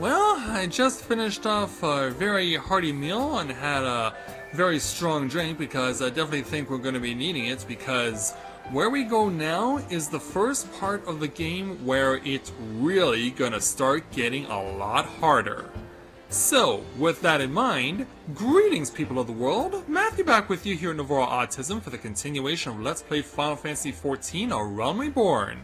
Well, I just finished off a very hearty meal and had a very strong drink because I definitely think we're going to be needing it, because where we go now is the first part of the game where it's really going to start getting a lot harder. So, with that in mind, greetings people of the world, Matthew back with you here at Novora Autism for the continuation of Let's Play Final Fantasy XIV, A Realm Reborn.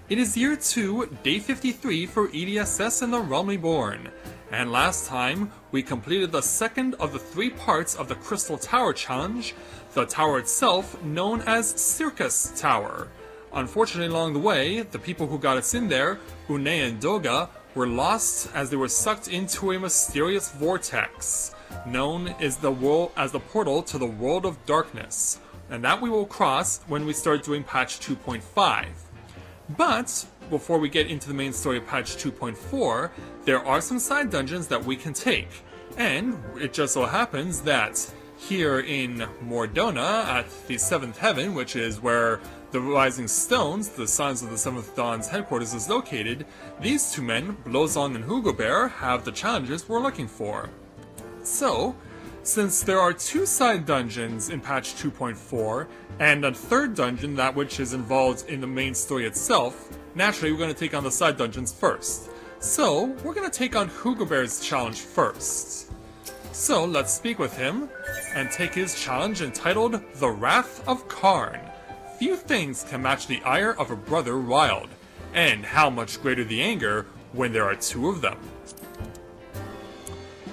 It is year 2, day 53 for EDSS and the Realm Reborn, and last time we completed the second of the 3 parts of the Crystal Tower challenge, the tower itself known as Circus Tower. Unfortunately along the way, the people who got us in there, Une and Doga, were lost as they were sucked into a mysterious vortex, known as the portal to the World of Darkness, and that we will cross when we start doing patch 2.5. But, before we get into the main story of patch 2.4, there are some side dungeons that we can take. And it just so happens that here in Mordona, at the 7th Heaven, which is where the Rising Stones, the Sons of the 7th Dawn's headquarters, is located, these two men, Blozong and Hugobert, have the challenges we're looking for. So, since there are 2 side dungeons in patch 2.4, and a 3rd dungeon, that which is involved in the main story itself, naturally we're going to take on the side dungeons first. So, we're going to take on Hugobert's challenge first. So, let's speak with him, and take his challenge entitled The Wrath of Qarn. Few things can match the ire of a brother wild, and how much greater the anger when there are 2 of them.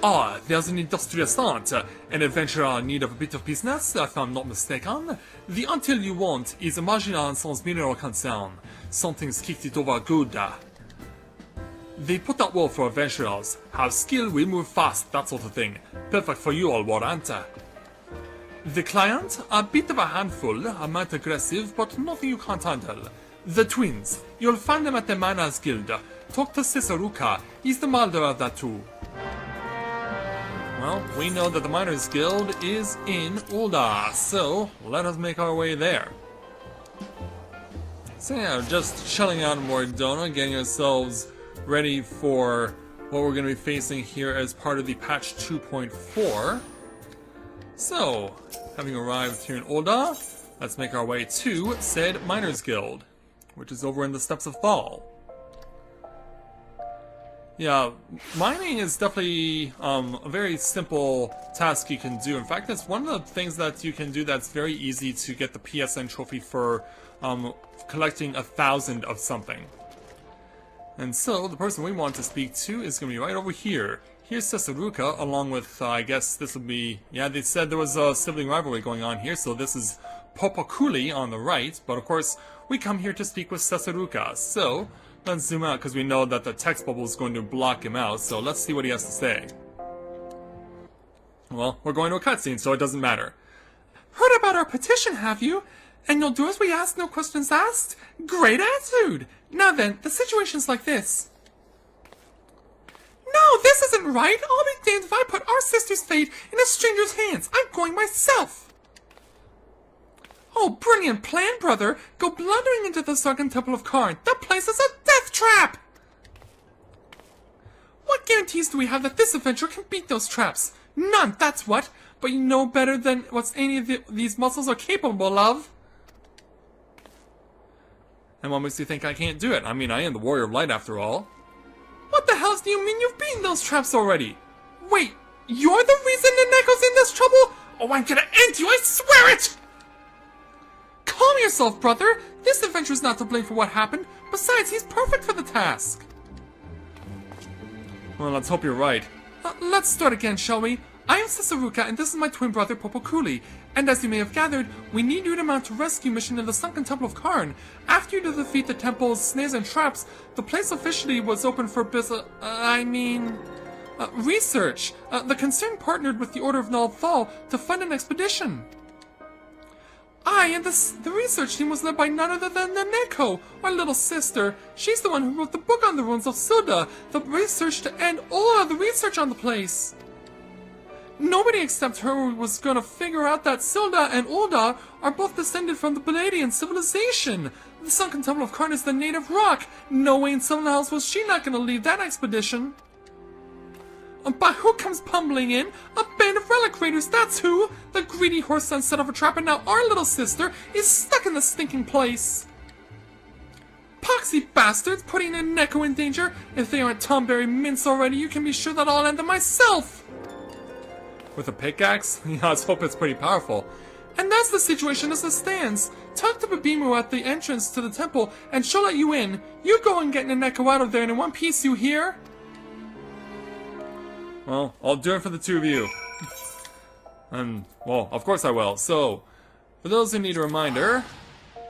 Ah, there's an industrious aunt, an adventurer in need of a bit of business, if I'm not mistaken. The until you want is marginal sans mineral concern. Something's kicked it over good. They put out well for adventurers. Have skill, will move fast, that sort of thing. Perfect for you all, warrant. The client? A bit of a handful, a mite aggressive, but nothing you can't handle. The twins. You'll find them at the Miners Guild. Talk to Cisaruka, he's the molder of that too. Well, we know that the Miners Guild is in Ul'dah, so let us make our way there. So yeah, just chilling out in Mordona, getting ourselves ready for what we're going to be facing here as part of the patch 2.4. So, having arrived here in Ul'dah, let's make our way to said Miners Guild, which is over in the Steppes of Thal. Yeah, mining is definitely a very simple task you can do. In fact, it's one of the things that you can do that's very easy to get the PSN trophy for collecting 1,000 of something. And so, the person we want to speak to is going to be right over here. Here's Cisaruka, along with, I guess this would be... Yeah, they said there was a sibling rivalry going on here, so this is Popokuli on the right. But of course, we come here to speak with Cisaruka, so... Let's zoom out because we know that the text bubble is going to block him out, so let's see what he has to say. Well, we're going to a cutscene, so it doesn't matter. Heard about our petition, have you? And you'll do as we ask, no questions asked? Great attitude! Now then, the situation's like this. No, this isn't right! I'll be damned if I put our sister's fate in a stranger's hands! I'm going myself! Oh, brilliant plan, brother! Go blundering into the Sunken Temple of Qarn. That place is a death trap! What guarantees do we have that this adventure can beat those traps? None, that's what! But you know better than what any of these muscles are capable of. And what makes you think I can't do it? I mean, I am the Warrior of Light after all. What the hell do you mean you've beaten those traps already? Wait, you're the reason Neneko's in this trouble? Oh, I'm gonna end you, I swear it! Calm yourself, brother! This adventure's not to blame for what happened. Besides, he's perfect for the task. Well, let's hope you're right. Let's start again, shall we? I am Cisaruka, and this is my twin brother, Popokuli. And as you may have gathered, we need you to mount a rescue mission in the Sunken Temple of Qarn. After you defeat the temple's snares and traps, the place officially was open for research. The concern partnered with the Order of Lalafells to fund an expedition. And the research team was led by none other than Naneko, our little sister. She's the one who wrote the book on the ruins of Silda, the research to end all of the research on the place. Nobody except her was gonna figure out that Silda and Ul'dah are both descended from the Palladian civilization. The Sunken Temple of Qarn is the native rock. No way in someone else was she not gonna lead that expedition. But who comes pumbling in? A band of relic raiders, that's who! The greedy horse son set off a trap, and now our little sister is stuck in the stinking place! Poxy bastards, putting a Neko in danger! If they aren't Tomberry mints already, you can be sure that I'll end them myself! With a pickaxe? Yeah, let's hope it's pretty powerful. And that's the situation as it stands. Talk to Babimu at the entrance to the temple, and she'll let you in. You go and get Neko out of there, and in one piece, you hear? Well, I'll do it for the two of you. And, well, of course I will. So, for those who need a reminder,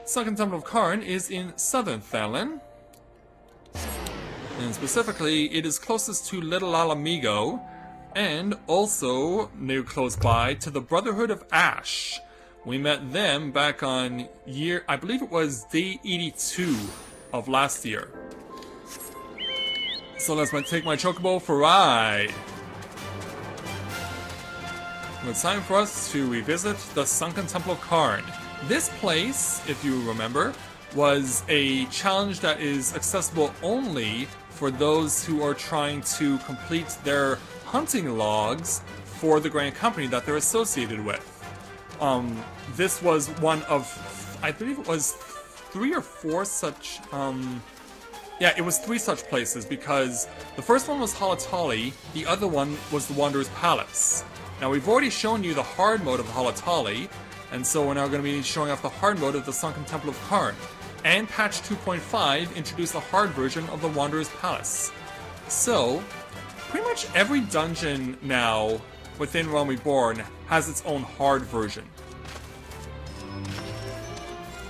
Sunken Temple of Qarn is in southern Thailand. And specifically, it is closest to Little Alamigo, and also near close by to the Brotherhood of Ash. We met them back on I believe it was day 82 of last year. So let's take my chocobo for a ride. It's time for us to revisit the Sunken Temple of Qarn. This place, if you remember, was a challenge that is accessible only for those who are trying to complete their hunting logs for the Grand Company that they're associated with. This was one of, I believe it was 3 or 4 such, yeah, it was 3 such places, because the first one was Halatali, the other one was the Wanderer's Palace. Now, we've already shown you the hard mode of Halatali, and so we're now going to be showing off the hard mode of the Sunken Temple of Qarn. And patch 2.5 introduced the hard version of the Wanderer's Palace. So, pretty much every dungeon now within Realm Reborn has its own hard version.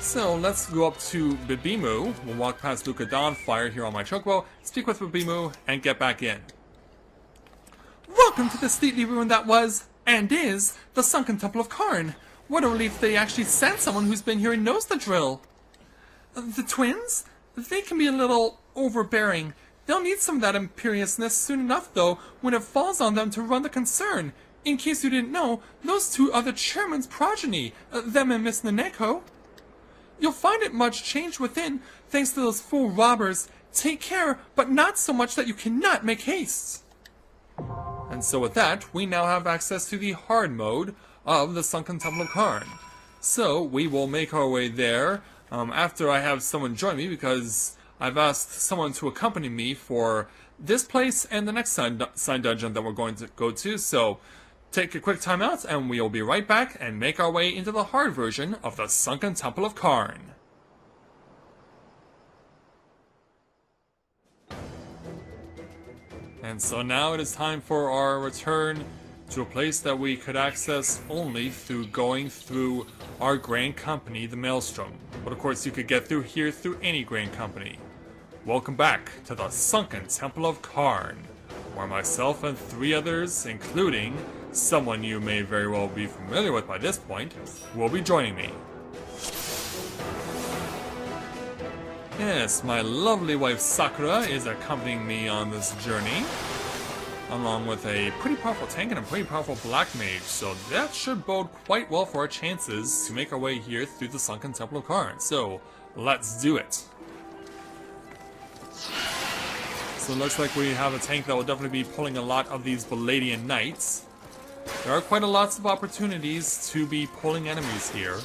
So let's go up to Babimu. We'll walk past Luca Dawnfire here on my chocobo, speak with Babimu, and get back in. Welcome to the stately ruin that was, and is, the Sunken Temple of Qarn. What a relief they actually sent someone who's been here and knows the drill. The twins? They can be a little overbearing. They'll need some of that imperiousness soon enough, though, when it falls on them to run the concern. In case you didn't know, those two are the chairman's progeny, them and Miss Naneko. You'll find it much changed within, thanks to those fool robbers. Take care, but not so much that you cannot make haste. And so with that, we now have access to the hard mode of the Sunken Temple of Qarn. So we will make our way there after I have someone join me, because I've asked someone to accompany me for this place and the next side dungeon that we're going to go to. So take a quick time out, and we'll be right back and make our way into the hard version of the Sunken Temple of Qarn. And so now it is time for our return to a place that we could access only through going through our Grand Company, the Maelstrom. But of course you could get through here through any Grand Company. Welcome back to the Sunken Temple of Qarn, where myself and 3 others, including someone you may very well be familiar with by this point, will be joining me. Yes, my lovely wife Sakura is accompanying me on this journey, along with a pretty powerful tank and a pretty powerful black mage, so that should bode quite well for our chances to make our way here through the Sunken Temple of Qarn. So, let's do it. So it looks like we have a tank that will definitely be pulling a lot of these Baladian Knights. There are quite a lots of opportunities to be pulling enemies here,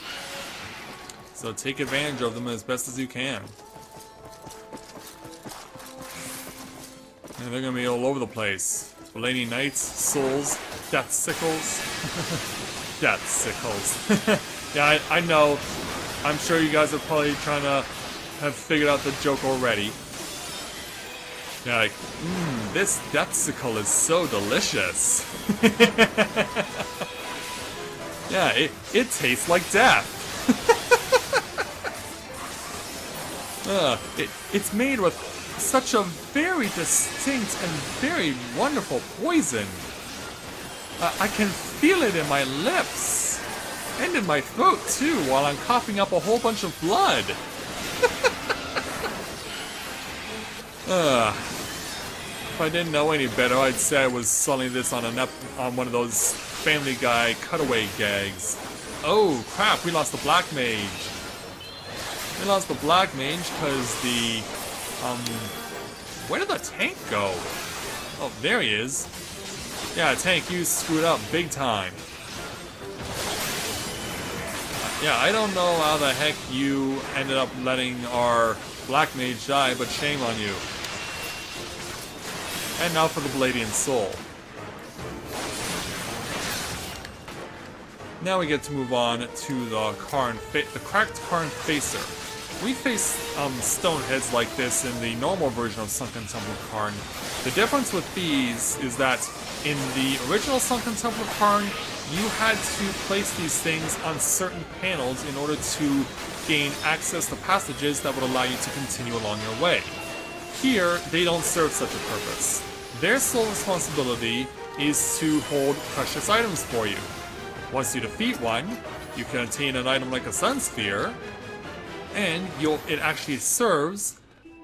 so take advantage of them as best as you can. And they're gonna be all over the place. Baladian Knights, Souls, Death Sickles. Death Sickles. Yeah, I know. I'm sure you guys are probably trying to have figured out the joke already. Yeah, like, this Death Sickle is so delicious. Yeah, it tastes like death. It's made with such a very distinct and very wonderful poison. I can feel it in my lips. And in my throat, too, while I'm coughing up a whole bunch of blood. If I didn't know any better, I'd say I was selling this on one of those Family Guy cutaway gags. Oh, crap, we lost the Black Mage. We lost the Black Mage because where did the tank go? Oh, there he is. Yeah, tank, you screwed up big time. Yeah, I don't know how the heck you ended up letting our Black Mage die, but shame on you. And now for the Palladian Soul. Now we get to move on to the cracked Qarn Facer. We face stone heads like this in the normal version of Sunken Temple of Qarn. The difference with these is that in the original Sunken Temple of Qarn, you had to place these things on certain panels in order to gain access to passages that would allow you to continue along your way. Here, they don't serve such a purpose. Their sole responsibility is to hold precious items for you. Once you defeat one, you can obtain an item like a Sun Sphere, and it actually serves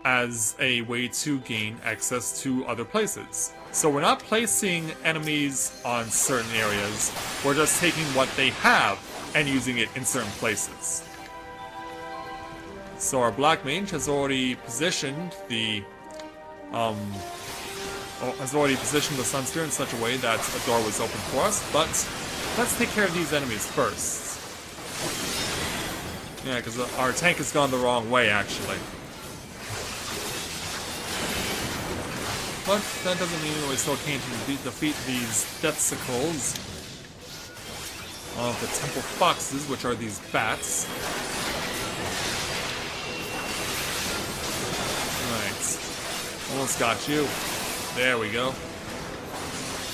as a way to gain access to other places. So we're not placing enemies on certain areas, we're just taking what they have and using it in certain places. So our Black Mage has already positioned the Sun Sphere in such a way that a door was open for us, but let's take care of these enemies first. Yeah, because our tank has gone the wrong way, actually. But that doesn't mean we still can't defeat these Deathsicles of the Temple Foxes, which are these bats. Right. Almost got you. There we go.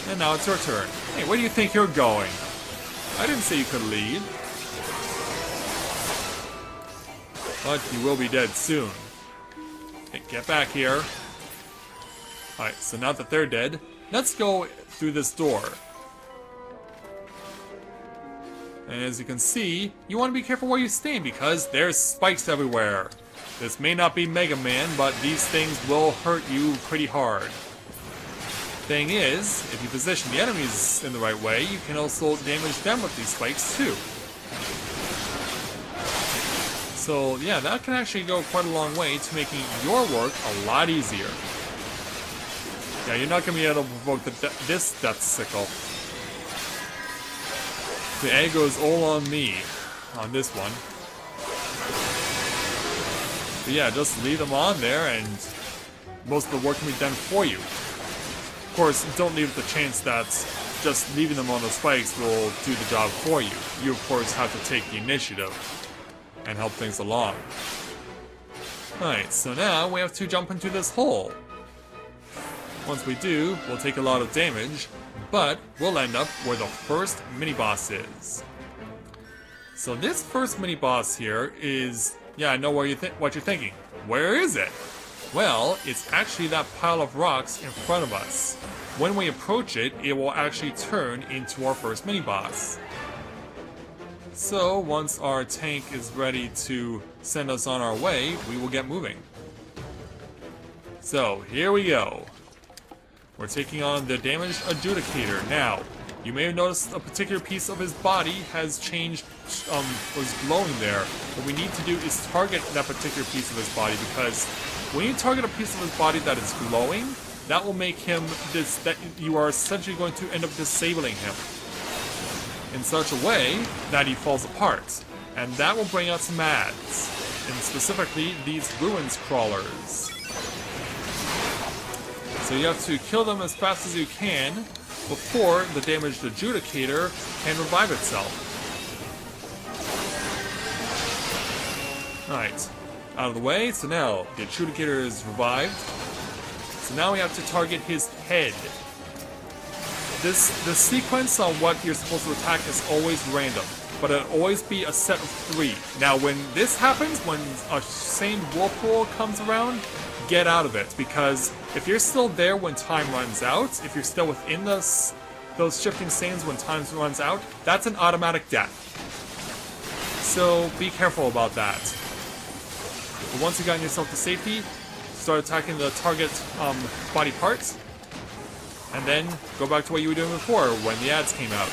And now it's your turn. Hey, where do you think you're going? I didn't say you could leave. But you will be dead soon. Hey, get back here. Alright, so now that they're dead, let's go through this door. And as you can see, you want to be careful where you stand because there's spikes everywhere. This may not be Mega Man, but these things will hurt you pretty hard. Thing is, if you position the enemies in the right way, you can also damage them with these spikes too. So yeah, that can actually go quite a long way to making your work a lot easier. Yeah, you're not going to be able to provoke this Deathsicle. The aggro is all on me, on this one. But yeah, just leave them on there and most of the work can be done for you. Of course, don't leave the chance that just leaving them on the spikes will do the job for you. You, of course, have to take the initiative and help things along. Alright, so now we have to jump into this hole. Once we do, we'll take a lot of damage, but we'll end up where the first mini-boss is. So this first mini-boss here is... yeah, I know what you're thinking. Where is it? Well, it's actually that pile of rocks in front of us. When we approach it, it will actually turn into our first mini-boss. So, once our tank is ready to send us on our way, we will get moving. So, here we go. We're taking on the Damaged Adjudicator. Now, you may have noticed a particular piece of his body has changed, was glowing there. What we need to do is target that particular piece of his body, because when you target a piece of his body that is glowing, that will make him that you are essentially going to end up disabling him in such a way that he falls apart. And that will bring out some ads, and specifically these ruins crawlers. So you have to kill them as fast as you can before the Damaged Adjudicator can revive itself. Alright, out of the way. So now the Adjudicator is revived. So now we have to target his head. The sequence on what you're supposed to attack is always random, but it'll always be a set of 3. Now when this happens, when a same whirlpool comes around, get out of it, because if you're still there when time runs out, if you're still within those shifting sands when time runs out, that's an automatic death. So be careful about that. But once you've gotten yourself to safety, start attacking the target body parts, and then go back to what you were doing before when the ads came out.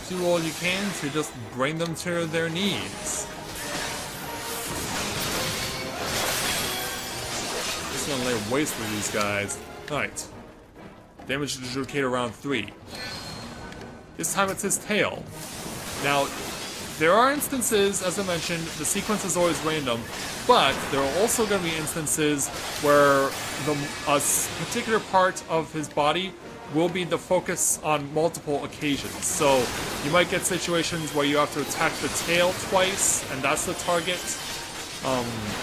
Do all you can to just bring them to their knees. just gonna lay waste with these guys. Alright. Damage to Adjudicator round 3. This time it's his tail. Now, there are instances, as I mentioned, the sequence is always random, but there are also going to be instances where a particular part of his body will be the focus on multiple occasions. So you might get situations where you have to attack the tail twice, and that's the target,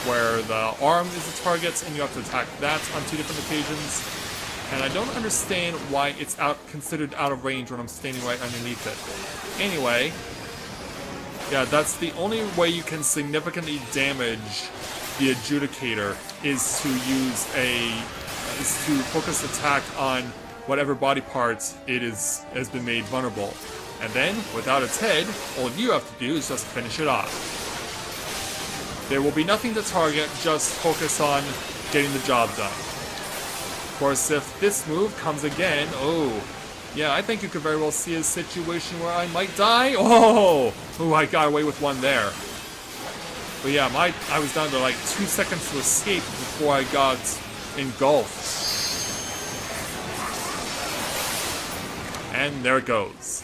where the arm is the target, and you have to attack that on 2 different occasions. And I don't understand why it's considered out of range when I'm standing right underneath it. Anyway, yeah, that's the only way you can significantly damage the Adjudicator is to focus attack on whatever body part has been made vulnerable. And then, without its head, all you have to do is just finish it off. There will be nothing to target, just focus on getting the job done. Of course, if this move comes again, oh, yeah, I think you could very well see a situation where I might die. Oh, I got away with one there. But yeah, I was down to like 2 seconds to escape before I got engulfed. And there it goes.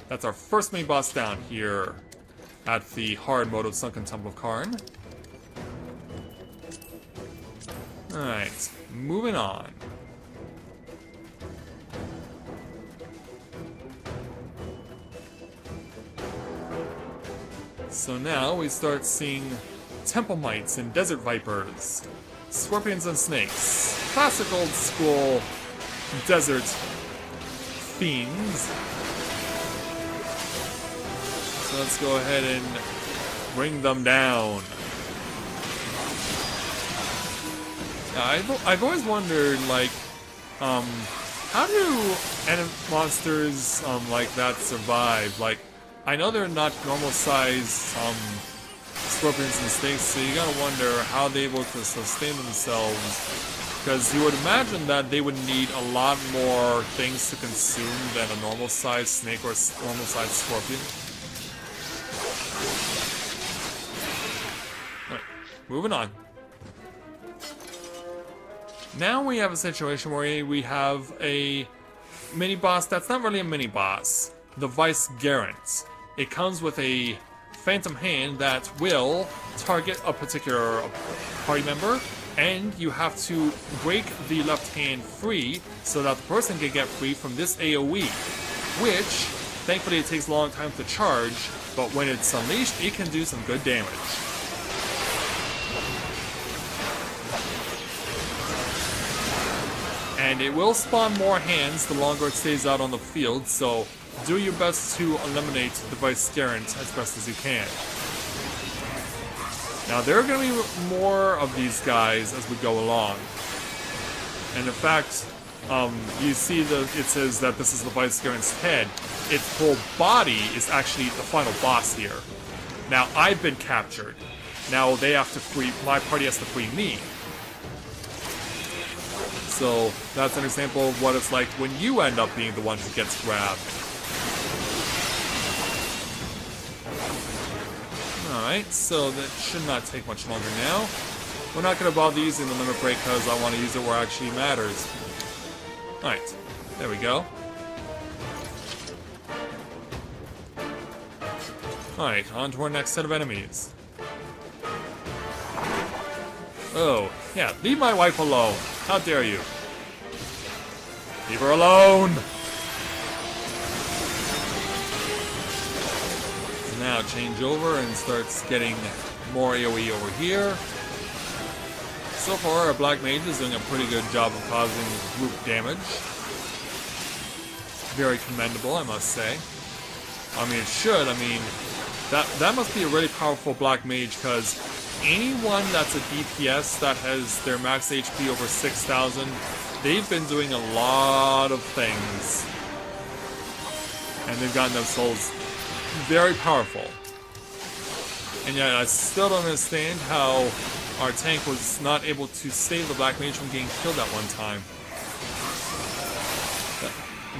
That's our first main boss down here at the hard mode of Sunken Temple of Qarn. Alright, moving on. So now we start seeing temple mites and desert vipers, scorpions and snakes, classic old school desert fiends. So let's go ahead and bring them down. Now, I've always wondered, like, how do monsters like that survive? Like, I know they're not normal size scorpions and snakes, so you gotta wonder how they're able to sustain themselves. Because you would imagine that they would need a lot more things to consume than a normal sized snake or normal sized scorpion. Alright, moving on. Now we have a situation where we have a mini-boss that's not really a mini-boss. The Vice Garant. It comes with a phantom hand that will target a particular party member, and you have to break the left hand free so that the person can get free from this AoE, which, thankfully it takes a long time to charge, but when it's unleashed, it can do some good damage. And it will spawn more hands the longer it stays out on the field, so do your best to eliminate the Vice Garant as best as you can. Now, there are going to be more of these guys as we go along. And in fact, you see it says that this is the Vice Garant's head. Its whole body is actually the final boss here. Now, I've been captured. Now, they have to free, my party has to free me. So, that's an example of what it's like when you end up being the one who gets grabbed. Alright, so that should not take much longer now. We're not going to bother using the limit break because I want to use it where it actually matters. Alright, there we go. Alright, on to our next set of enemies. Oh, yeah, leave my wife alone. How dare you? Leave her alone! So now change over and starts getting more AoE over here. So far, our Black Mage is doing a pretty good job of causing group damage. Very commendable, I must say. I mean, it should. I mean, that must be a really powerful Black Mage, because anyone that's a DPS that has their max HP over 6,000, they've been doing a lot of things. And they've gotten themselves very powerful. And yet, I still don't understand how our tank was not able to save the Black Mage from getting killed at one time.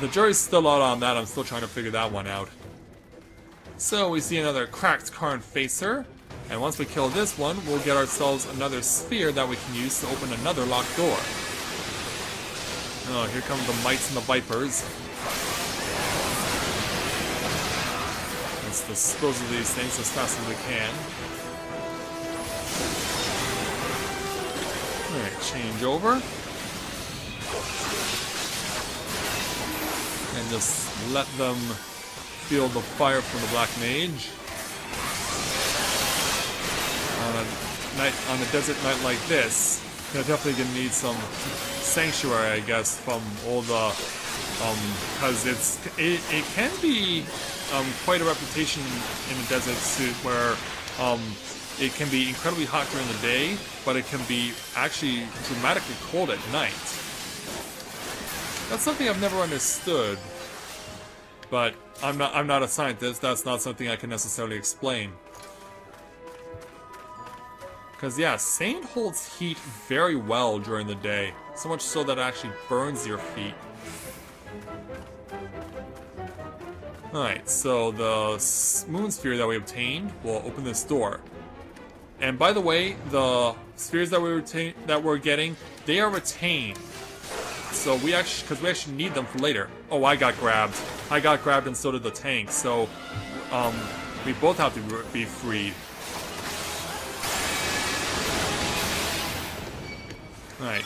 The jury's still out on that. I'm still trying to figure that one out. So we see another cracked Qarn Facer. And once we kill this one, we'll get ourselves another sphere that we can use to open another locked door. Oh, here come the mites and the vipers. Let's dispose of these things as fast as we can. Alright, change over. And just let them feel the fire from the Black Mage. On a desert night like this, they're definitely gonna need some sanctuary, I guess, from all the because it can be quite a reputation in the desert suit where it can be incredibly hot during the day, but it can be actually dramatically cold at night. That's something I've never understood, but I'm not a scientist. That's not something I can necessarily explain. Because, yeah, sand holds heat very well during the day. So much so that it actually burns your feet. Alright, so the moon sphere that we obtained will open this door. And by the way, the spheres that we're getting, they are retained. So because we actually need them for later. Oh, I got grabbed. I got grabbed and so did the tank. So, we both have to be freed. Alright.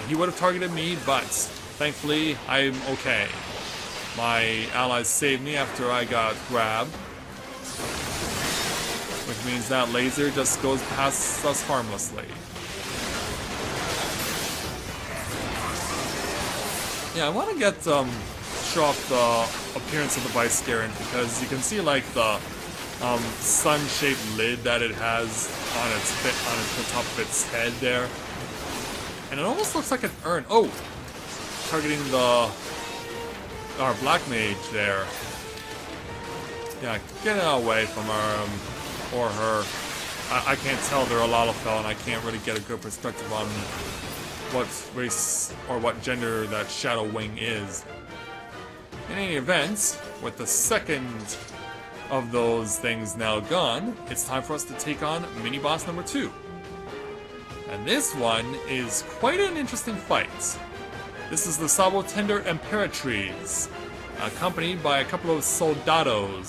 He would have targeted me, but thankfully, I'm okay. My allies saved me after I got grabbed. Which means that laser just goes past us harmlessly. Yeah, I want to show off the appearance of the Viscarian, because you can see like the sun-shaped lid that it has on the top of its head there. And it almost looks like an urn. Oh! Targeting our Black Mage there. Yeah, get away from her, or her. I can't tell they're a Lalafell, and I can't really get a good perspective on what race or what gender that Shadow Wing is. In any event, with the second of those things now gone, it's time for us to take on mini-boss number 2. And this one is quite an interesting fight. This is the Sabotender Imperatriz, accompanied by a couple of soldiers.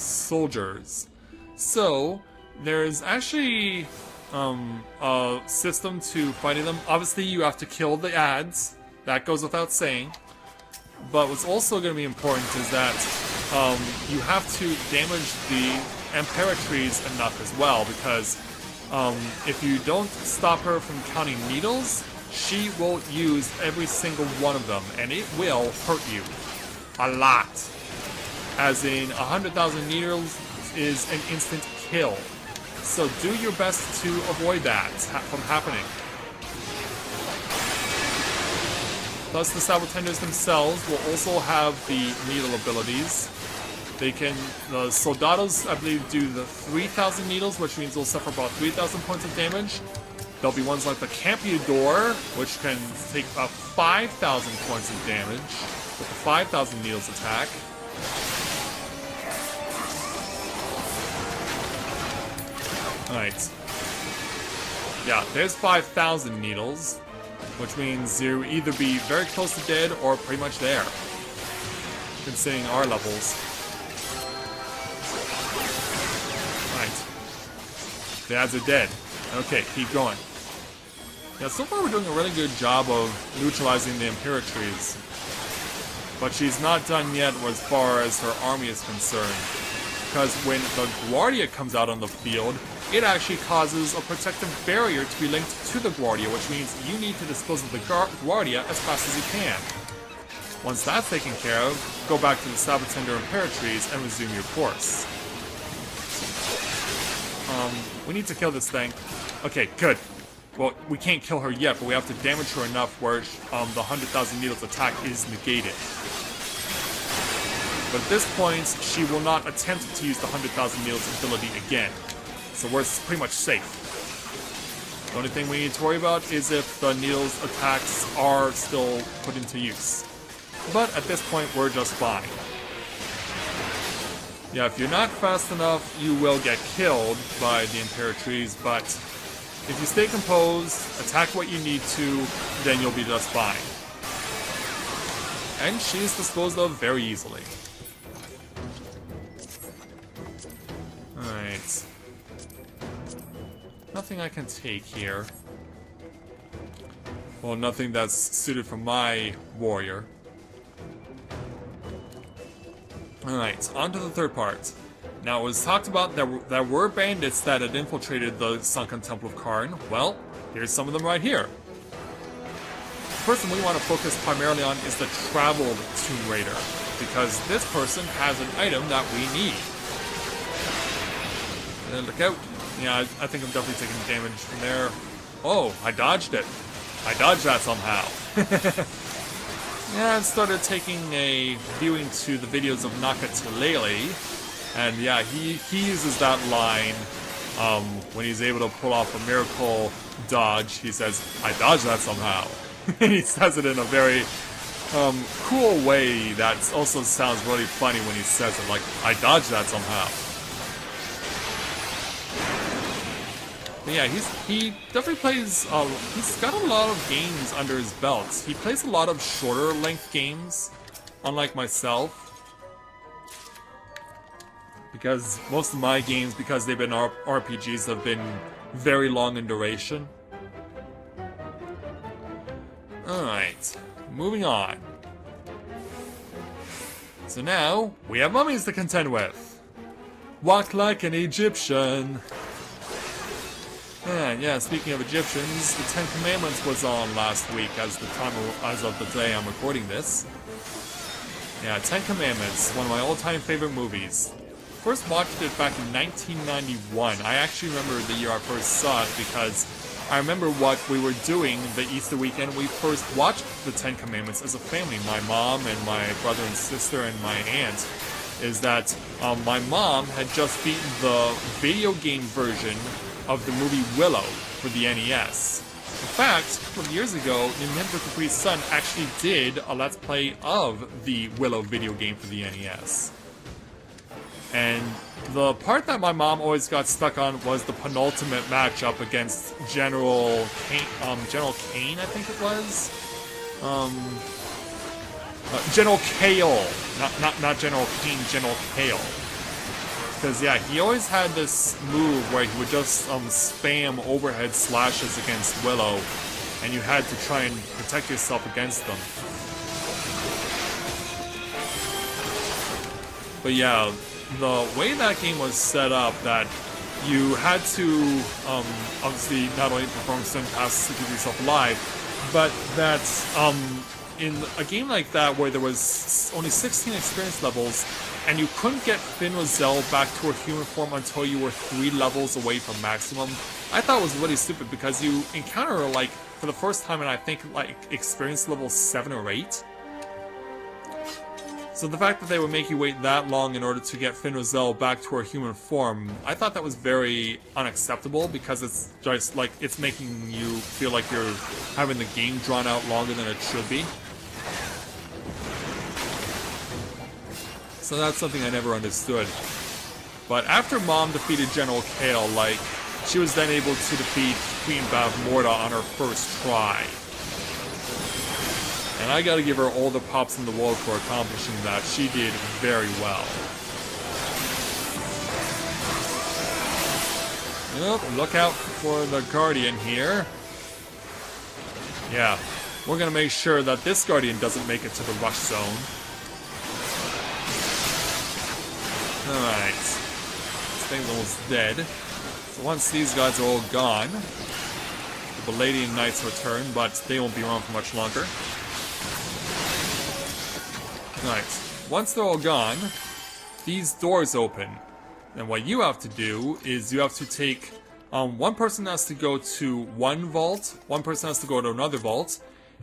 So, there's actually a system to fighting them. Obviously, you have to kill the ads. That goes without saying. But what's also going to be important is that you have to damage the Imperatriz enough as well, because if you don't stop her from counting needles, she will use every single one of them, and it will hurt you a lot. As in, 100,000 needles is an instant kill. So do your best to avoid that from happening. Plus, the Sabotenders themselves will also have the needle abilities. The Soldados, I believe, do the 3,000 needles, which means they'll suffer about 3,000 points of damage. There'll be ones like the Campeador, which can take about 5,000 points of damage with the 5,000 needles attack. Alright. Yeah, there's 5,000 needles, which means you either be very close to dead or pretty much there, considering our levels. The ads are dead. Okay, keep going. Yeah, so far we're doing a really good job of neutralizing the Imperatriz. But she's not done yet as far as her army is concerned. Because when the Guardia comes out on the field, it actually causes a protective barrier to be linked to the Guardia, which means you need to dispose of the Guardia as fast as you can. Once that's taken care of, go back to the Sabotender Imperatriz and resume your course. We need to kill this thing. Okay, good. Well, we can't kill her yet, but we have to damage her enough where the 100,000 needles attack is negated. But at this point, she will not attempt to use the 100,000 needles ability again. So we're pretty much safe. The only thing we need to worry about is if the needles attacks are still put into use. But at this point, we're just fine. Yeah, if you're not fast enough, you will get killed by the Imperatrice, but if you stay composed, attack what you need to, then you'll be just fine. And she's disposed of very easily. Alright. Nothing I can take here. Well, nothing that's suited for my warrior. Alright, on to the third part. Now, it was talked about that there were bandits that had infiltrated the Sunken Temple of Qarn. Well, here's some of them right here. The person we want to focus primarily on is the Traveled Tomb Raider, because this person has an item that we need. And look out. Yeah, I think I'm definitely taking damage from there. Oh, I dodged it. I dodged that somehow. Yeah, I started taking a viewing to the videos of Nakatulele, and yeah, he uses that line when he's able to pull off a miracle dodge. He says, I dodged that somehow. And he says it in a very cool way that also sounds really funny when he says it, like, I dodged that somehow. But yeah, he definitely plays, he's got a lot of games under his belt. He plays a lot of shorter length games, unlike myself. Because most of my games, because they've been RPGs, have been very long in duration. Alright, moving on. So now, we have mummies to contend with. Walk like an Egyptian. Yeah, speaking of Egyptians, the Ten Commandments was on last week as of the day I'm recording this. Yeah, Ten Commandments, one of my all-time favorite movies. First watched it back in 1991. I actually remember the year I first saw it because I remember what we were doing the Easter weekend. We first watched the Ten Commandments as a family. My mom and my brother and sister and my aunt. Is that my mom had just beaten the video game version of the movie Willow for the NES. In fact, a couple of years ago, Nintendo Capri Sun actually did a Let's Play of the Willow video game for the NES. And the part that my mom always got stuck on was the penultimate matchup against General Kane, I think it was? General Kale. Not General Kane, General Kale. Because, yeah, he always had this move where he would just spam overhead slashes against Willow, and you had to try and protect yourself against them. But yeah, the way that game was set up, that you had to obviously not only perform certain tasks to keep yourself alive, but that in a game like that where there was only 16 experience levels, and you couldn't get Finn Roselle back to her human form until you were 3 levels away from maximum, I thought was really stupid because you encounter her, like, for the first time in, I think, like, experience level 7 or 8. So the fact that they would make you wait that long in order to get Finn Roselle back to her human form, I thought that was very unacceptable because it's just, like, it's making you feel like you're having the game drawn out longer than it should be. So that's something I never understood. But after Mom defeated General Kale, like, she was then able to defeat Queen Bavmorda on her first try. And I gotta give her all the props in the world for accomplishing that. She did very well. Yep, look out for the Guardian here. Yeah, we're gonna make sure that this Guardian doesn't make it to the rush zone. Alright. This thing's almost dead. So once these guys are all gone, the Palladian Knights return, but they won't be around for much longer. Alright. Once they're all gone, these doors open. And what you have to do is you have to take... one person has to go to one vault, one person has to go to another vault,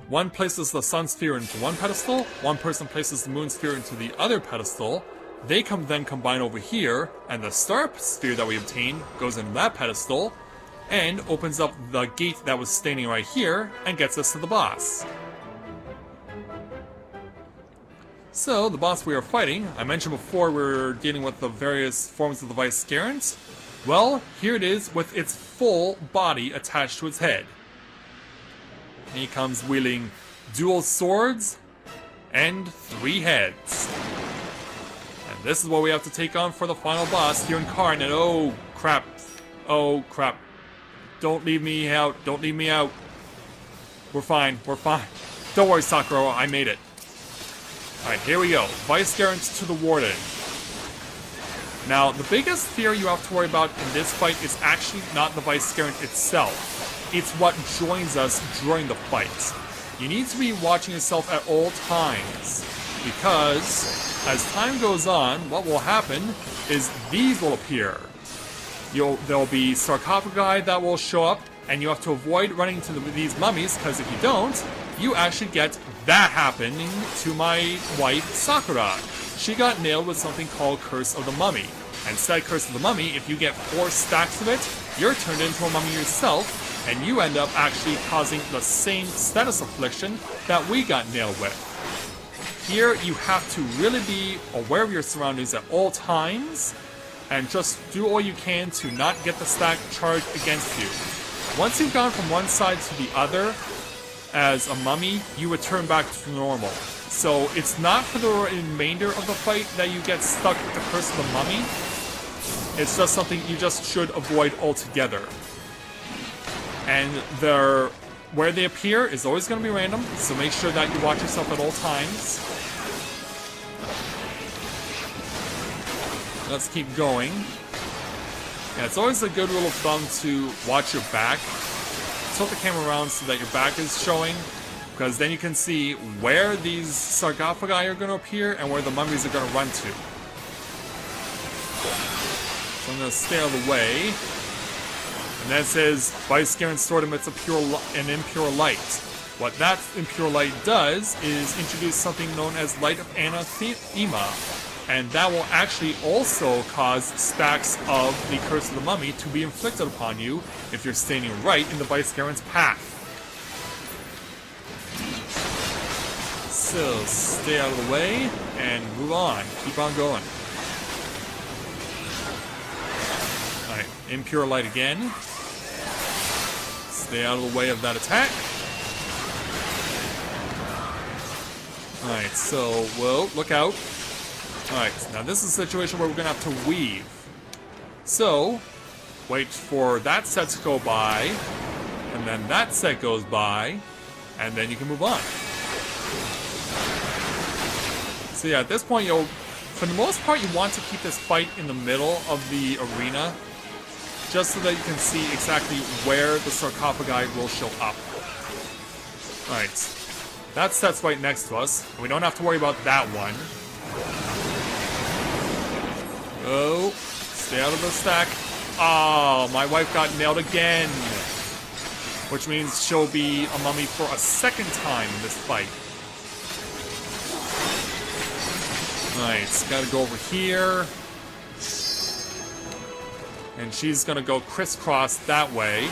one places the Sun Sphere into one pedestal, one person places the Moon Sphere into the other pedestal. They then combine over here, and the Star Sphere that we obtained goes into that pedestal, and opens up the gate that was standing right here, and gets us to the boss. So, the boss we are fighting, I mentioned before we were dealing with the various forms of the Viscarant. Well, here it is with its full body attached to its head. And he comes wielding dual swords and 3 heads. And this is what we have to take on for the final boss here in Qarn. And oh crap. Oh crap. Don't leave me out. Don't leave me out. We're fine. We're fine. Don't worry, Sakura. I made it. Alright, here we go. Viscarant to the Warden. Now, the biggest fear you have to worry about in this fight is actually not the Viscarant itself. It's what joins us during the fight. You need to be watching yourself at all times, because as time goes on, what will happen is these will appear. There'll be sarcophagi that will show up, and you have to avoid running into these mummies, because if you don't, you actually get that happening to my wife, Sakura. She got nailed with something called Curse of the Mummy. And said Curse of the Mummy, if you get 4 stacks of it, you're turned into a mummy yourself, and you end up actually causing the same status affliction that we got nailed with. Here, you have to really be aware of your surroundings at all times, and just do all you can to not get the stack charged against you. Once you've gone from one side to the other, as a mummy, you return back to normal. So it's not for the remainder of the fight that you get stuck with the Curse of the Mummy. It's just something you just should avoid altogether. And where they appear is always going to be random, so make sure that you watch yourself at all times. Let's keep going. Yeah, it's always a good rule of thumb to watch your back. Tilt the camera around so that your back is showing, because then you can see where these sarcophagi are going to appear and where the mummies are going to run to. So I'm going to stay out of the way. And then it says, Viscarant sword emits an impure light. What that impure light does is introduce something known as light of anathema. And that will actually also cause stacks of the Curse of the Mummy to be inflicted upon you if you're standing right in the Viscarant's path. So, stay out of the way and move on. Keep on going. Alright, impure light again. Stay out of the way of that attack. Alright, so, whoa, look out. Alright, now this is a situation where we're going to have to weave. So, wait for that set to go by, and then that set goes by, and then you can move on. So yeah, at this point, for the most part, you want to keep this fight in the middle of the arena, just so that you can see exactly where the sarcophagi will show up. Alright, that set's right next to us, and we don't have to worry about that one. Oh, stay out of the stack. Oh, my wife got nailed again. Which means she'll be a mummy for a second time in this fight. Alright, gotta go over here. And she's gonna go crisscross that way.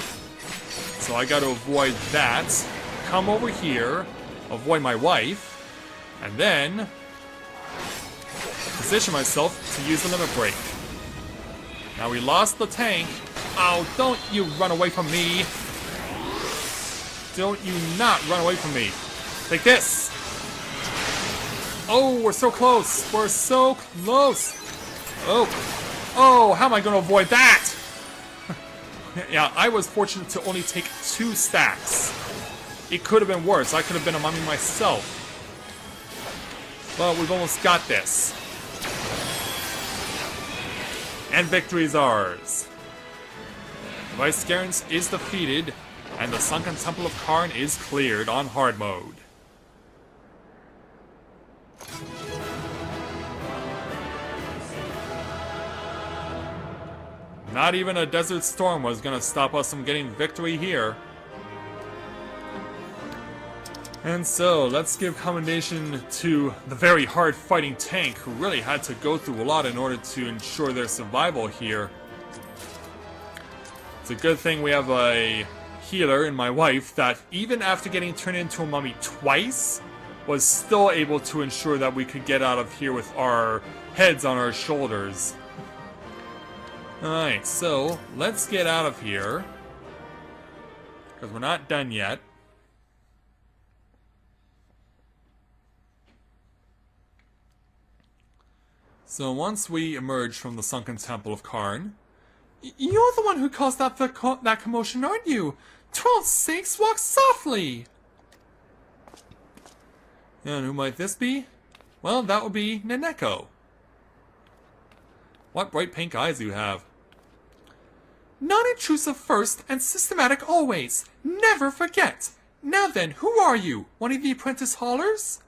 So I gotta avoid that. Come over here, avoid my wife, and then position myself to use the limit break. Now we lost the tank. Oh, don't you run away from me. Don't you not run away from me. Take this. Oh, we're so close. We're so close. Oh. Oh, how am I going to avoid that? Yeah, I was fortunate to only take 2 stacks. It could have been worse. I could have been a mummy myself. But we've almost got this. And victory is ours. Viscarant is defeated, and the Sunken Temple of Qarn is cleared on hard mode. Not even a desert storm was gonna stop us from getting victory here. And so, let's give commendation to the very hard-fighting tank who really had to go through a lot in order to ensure their survival here. It's a good thing we have a healer in my wife that even after getting turned into a mummy twice, was still able to ensure that we could get out of here with our heads on our shoulders. Alright, so let's get out of here, because we're not done yet. So once we emerge from the Sunken Temple of Qarn... You're the one who caused that commotion, aren't you? 12 sakes, walk softly! And who might this be? Well, that would be Naneko. What bright pink eyes you have. Non-intrusive first and systematic always. Never forget. Now then, who are you? One of the apprentice haulers?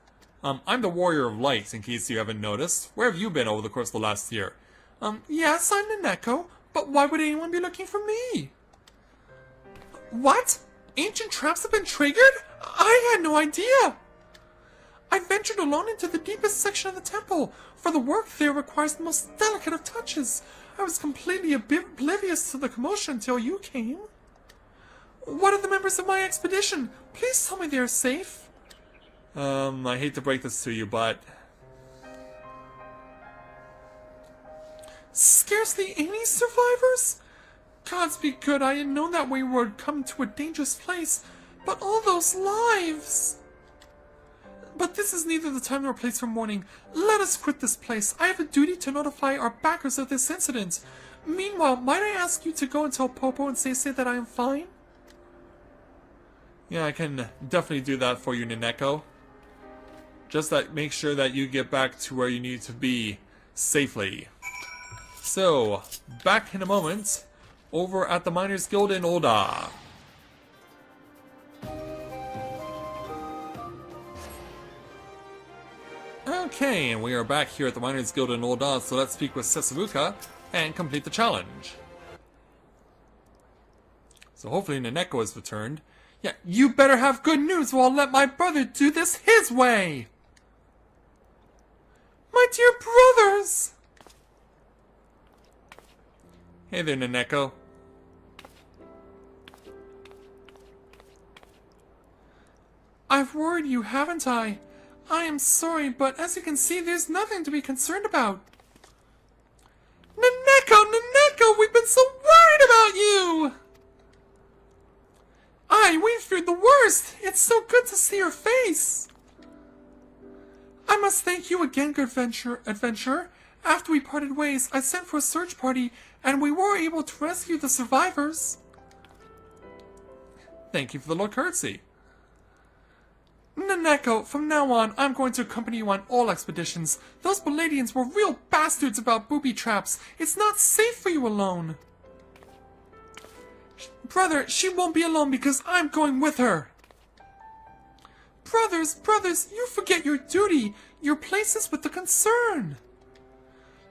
I'm the Warrior of Light, in case you haven't noticed. Where have you been over the course of the last year? Yes, I'm Naneko, but why would anyone be looking for me? What? Ancient traps have been triggered? I had no idea! I ventured alone into the deepest section of the temple, for the work there requires the most delicate of touches. I was completely oblivious to the commotion until you came. What are the members of my expedition? Please tell me they are safe. I hate to break this to you, but... Scarcely any survivors? Gods be good, I had known that we would come to a dangerous place, but all those lives... But this is neither the time nor place for mourning. Let us quit this place. I have a duty to notify our backers of this incident. Meanwhile, might I ask you to go and tell Popo and say that I am fine? Yeah, I can definitely do that for you, Naneko. Just make sure that you get back to where you need to be safely. So, back in a moment, over at the Miners Guild in Oda. Okay, and we are back here at the Miners Guild in Oda, so let's speak with Sesavuka and complete the challenge. So hopefully Naneko has returned. Yeah, you better have good news or I'll let my brother do this his way! My dear brothers! Hey there, Naneko. I've worried you, haven't I? I am sorry, but as you can see, there's nothing to be concerned about. Naneko, we've been so worried about you! We feared the worst. It's so good to see your face. I must thank you again, good adventurer. After we parted ways, I sent for a search party, and we were able to rescue the survivors. Thank you for the little courtesy. Naneko, from now on, I'm going to accompany you on all expeditions. Those Palladians were real bastards about booby traps. It's not safe for you alone. Brother, she won't be alone because I'm going with her. Brothers, you forget your duty. Your place is with the concern.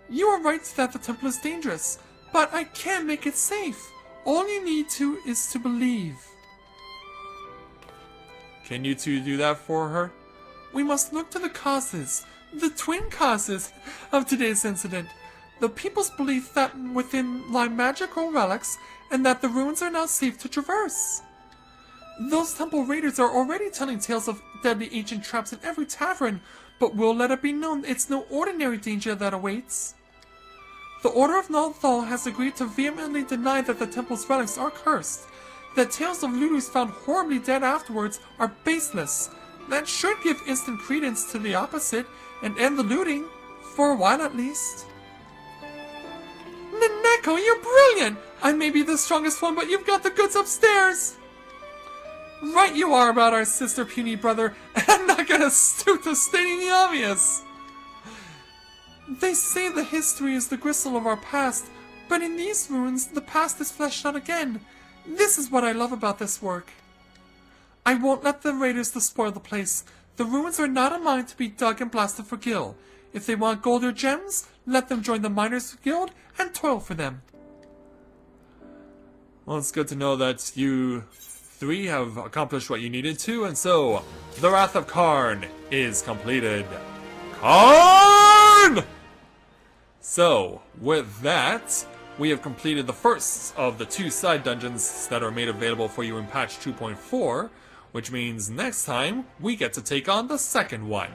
You are right that the temple is dangerous, but I can make it safe. All you need to is to believe. Can you two do that for her? We must look to the causes, the twin causes of today's incident. The people's belief that within lie magical relics and that the ruins are now safe to traverse. Those temple raiders are already telling tales of deadly ancient traps in every tavern, but we'll let it be known it's no ordinary danger that awaits. The Order of Nalthal has agreed to vehemently deny that the temple's relics are cursed. The tales of looters found horribly dead afterwards are baseless. That should give instant credence to the opposite and end the looting, for a while at least. Naneko, you're brilliant! I may be the strongest one, but you've got the goods upstairs! Right you are about our sister puny brother, and I'm not gonna stoop to stating the obvious! They say the history is the gristle of our past, but in these ruins, the past is fleshed out again. This is what I love about this work. I won't let the raiders spoil the place. The ruins are not a mine to be dug and blasted for gil. If they want gold or gems, let them join the Miners Guild and toil for them. Well, it's good to know that you three have accomplished what you needed to, and so the Wrath of Qarn is completed. Qarn! So, with that, we have completed the first of the 2 side dungeons that are made available for you in patch 2.4. which means next time we get to take on the second one.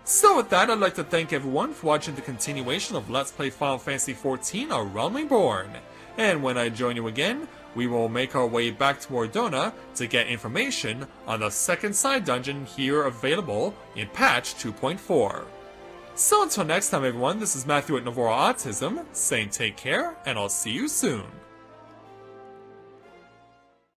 So with that, I'd like to thank everyone for watching the continuation of Let's Play Final Fantasy XIV: A Realm Reborn. And when I join you again, we will make our way back to Ordona to get information on the second side dungeon here available in patch 2.4. So until next time everyone, this is Matthew at Novora Autism, saying take care, and I'll see you soon.